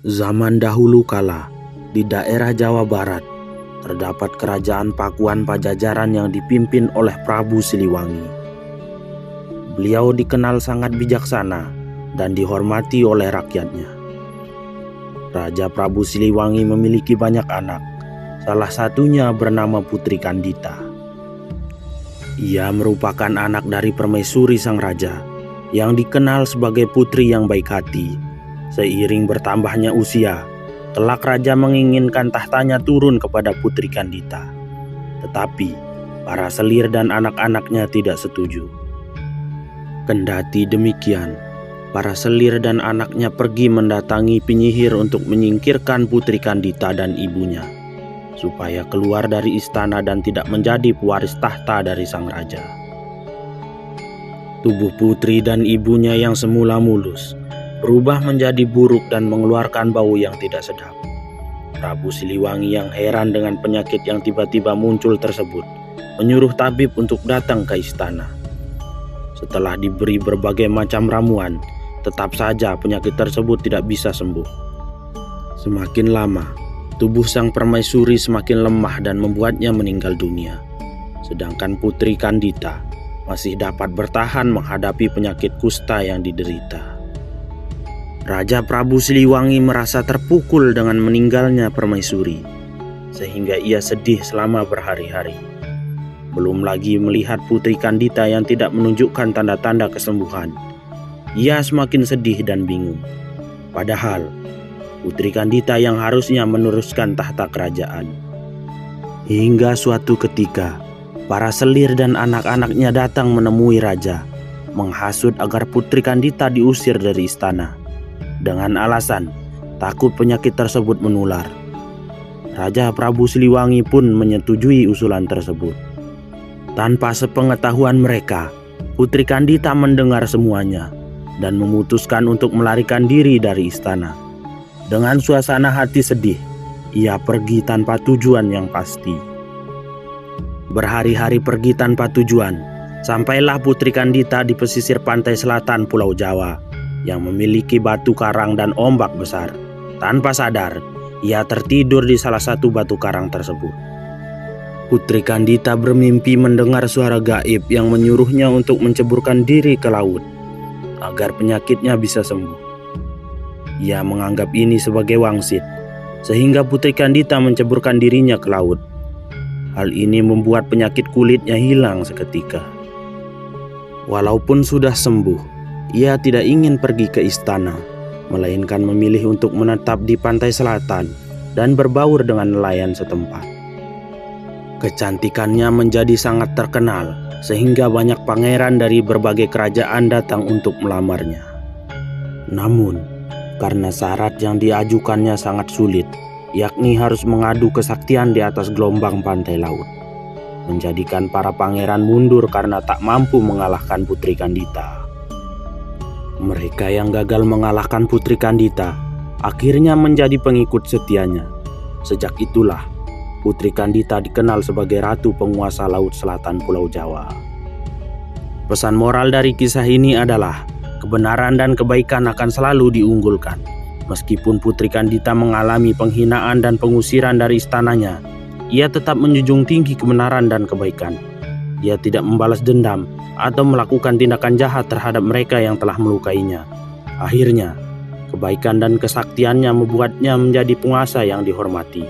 Zaman dahulu kala, di daerah Jawa Barat, terdapat kerajaan Pakuan Pajajaran yang dipimpin oleh Prabu Siliwangi. Beliau dikenal sangat bijaksana dan dihormati oleh rakyatnya. Raja Prabu Siliwangi memiliki banyak anak, salah satunya bernama Putri Kandita. Ia merupakan anak dari permaisuri sang raja, yang dikenal sebagai putri yang baik hati. Seiring bertambahnya usia, kelak raja menginginkan tahtanya turun kepada Putri Kandita. Tetapi para selir dan anak-anaknya tidak setuju. Kendati demikian, para selir dan anaknya pergi mendatangi penyihir untuk menyingkirkan Putri Kandita dan ibunya, supaya keluar dari istana dan tidak menjadi pewaris tahta dari sang raja. Tubuh putri dan ibunya yang semula mulus berubah menjadi buruk dan mengeluarkan bau yang tidak sedap. Prabu Siliwangi yang heran dengan penyakit yang tiba-tiba muncul tersebut menyuruh tabib untuk datang ke istana. Setelah diberi berbagai macam ramuan, tetap saja penyakit tersebut tidak bisa sembuh. Semakin lama, tubuh sang permaisuri semakin lemah dan membuatnya meninggal dunia. Sedangkan Putri Kandita masih dapat bertahan menghadapi penyakit kusta yang diderita. Raja Prabu Siliwangi merasa terpukul dengan meninggalnya permaisuri, sehingga ia sedih selama berhari-hari. Belum lagi melihat Putri Kandita yang tidak menunjukkan tanda-tanda kesembuhan. Ia semakin sedih dan bingung. Padahal Putri Kandita yang harusnya meneruskan tahta kerajaan. Hingga suatu ketika, para selir dan anak-anaknya datang menemui raja, menghasut agar Putri Kandita diusir dari istana, dengan alasan takut penyakit tersebut menular. Raja Prabu Siliwangi pun menyetujui usulan tersebut. Tanpa sepengetahuan mereka, Putri Kandita mendengar semuanya dan memutuskan untuk melarikan diri dari istana. Dengan suasana hati sedih, ia pergi tanpa tujuan yang pasti. Berhari-hari pergi tanpa tujuan, sampailah Putri Kandita di pesisir pantai selatan Pulau Jawa yang memiliki batu karang dan ombak besar. Tanpa sadar, ia tertidur di salah satu batu karang tersebut. Putri Kandita bermimpi mendengar suara gaib yang menyuruhnya untuk menceburkan diri ke laut agar penyakitnya bisa sembuh. Ia menganggap ini sebagai wangsit, sehingga Putri Kandita menceburkan dirinya ke laut. Hal ini membuat penyakit kulitnya hilang seketika. Walaupun sudah sembuh, ia tidak ingin pergi ke istana, melainkan memilih untuk menetap di pantai selatan dan berbaur dengan nelayan setempat. Kecantikannya menjadi sangat terkenal, sehingga banyak pangeran dari berbagai kerajaan datang untuk melamarnya. Namun, karena syarat yang diajukannya sangat sulit, yakni harus mengadu kesaktian di atas gelombang pantai laut, menjadikan para pangeran mundur karena tak mampu mengalahkan Putri Kandita. Mereka yang gagal mengalahkan Putri Kandita akhirnya menjadi pengikut setianya. Sejak itulah Putri Kandita dikenal sebagai ratu penguasa laut selatan Pulau Jawa. Pesan moral dari kisah ini adalah kebenaran dan kebaikan akan selalu diunggulkan. Meskipun Putri Kandita mengalami penghinaan dan pengusiran dari istananya, ia tetap menjunjung tinggi kebenaran dan kebaikan. Dia tidak membalas dendam atau melakukan tindakan jahat terhadap mereka yang telah melukainya. Akhirnya, kebaikan dan kesaktiannya membuatnya menjadi penguasa yang dihormati.